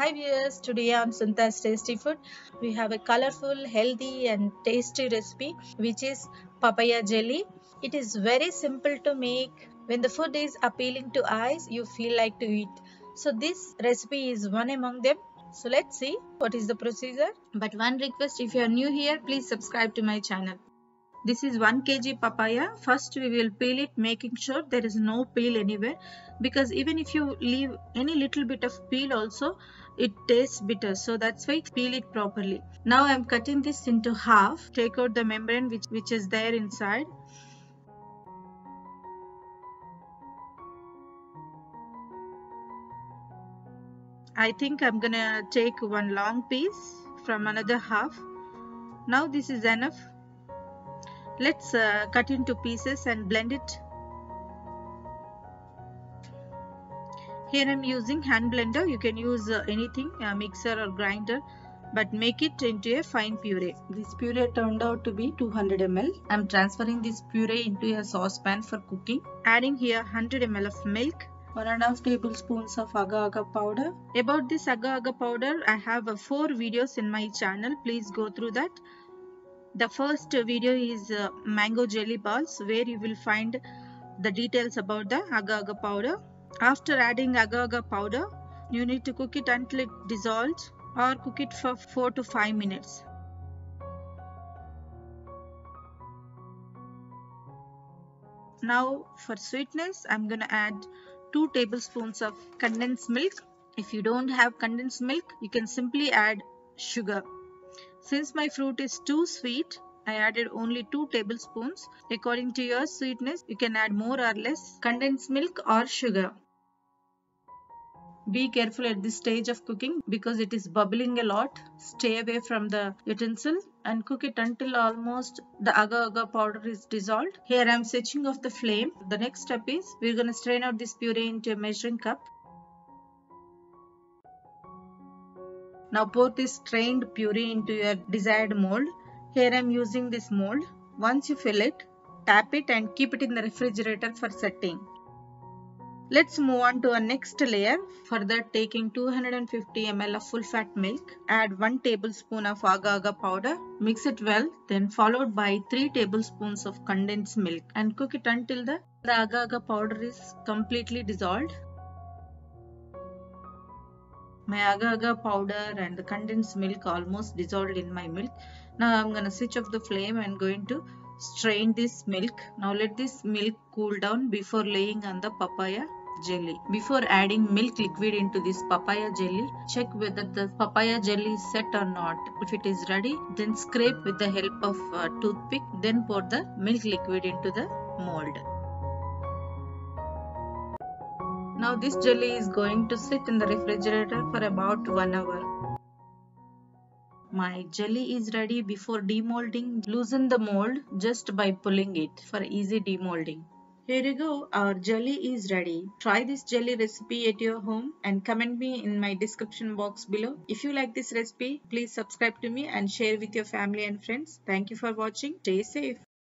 Hi viewers, today on Sunta's Tasty Food, we have a colorful, healthy and tasty recipe which is papaya jelly. It is very simple to make. When the food is appealing to eyes, you feel like to eat. So this recipe is one among them. So let's see what is the procedure. But one request, if you are new here, please subscribe to my channel. This is 1 kg papaya. First we will peel it, making sure there is no peel anywhere, because even if you leave any little bit of peel also, it tastes bitter. So that's why peel it properly. Now I am cutting this into half. Take out the membrane which is there inside. I think I'm gonna take one long piece from another half. Now this is enough. Let's cut into pieces and blend it. Here I'm using hand blender. You can use anything, a mixer or grinder, but make it into a fine puree. This puree turned out to be 200 ml. I'm transferring this puree into a saucepan for cooking. Adding here 100 ml of milk, 1.5 tablespoons of agar-agar powder. About this agar-agar powder, I have 4 videos in my channel. Please go through that. The first video is mango jelly balls, where you will find the details about the agar-agar powder. After adding agar-agar powder, you need to cook it until it dissolves, or cook it for 4 to 5 minutes. Now for sweetness, I'm gonna add 2 tablespoons of condensed milk. If you don't have condensed milk, you can simply add sugar. Since my fruit is too sweet, I added only 2 tablespoons. According to your sweetness, you can add more or less condensed milk or sugar. Be careful at this stage of cooking because it is bubbling a lot. Stay away from the utensil and cook it until almost the agar-agar powder is dissolved. Here I am switching off the flame. The next step is we're going to strain out this puree into a measuring cup. Now pour this strained puree into your desired mold. Here I am using this mold. Once you fill it, tap it and keep it in the refrigerator for setting. Let's move on to our next layer. For that, taking 250 ml of full fat milk, add 1 tablespoon of agar-agar powder, mix it well, then followed by 3 tablespoons of condensed milk and cook it until the agar-agar powder is completely dissolved. My agar-agar powder and the condensed milk almost dissolved in my milk. Now I'm going to switch off the flame and going to strain this milk. Now let this milk cool down before laying on the papaya jelly. Before adding milk liquid into this papaya jelly, check whether the papaya jelly is set or not. If it is ready, then scrape with the help of a toothpick, then pour the milk liquid into the mold. Now this jelly is going to sit in the refrigerator for about 1 hour. My jelly is ready. Before demolding, loosen the mold just by pulling it for easy demolding. Here you go, our jelly is ready. Try this jelly recipe at your home and comment me in my description box below. If you like this recipe, please subscribe to me and share with your family and friends. Thank you for watching. Stay safe.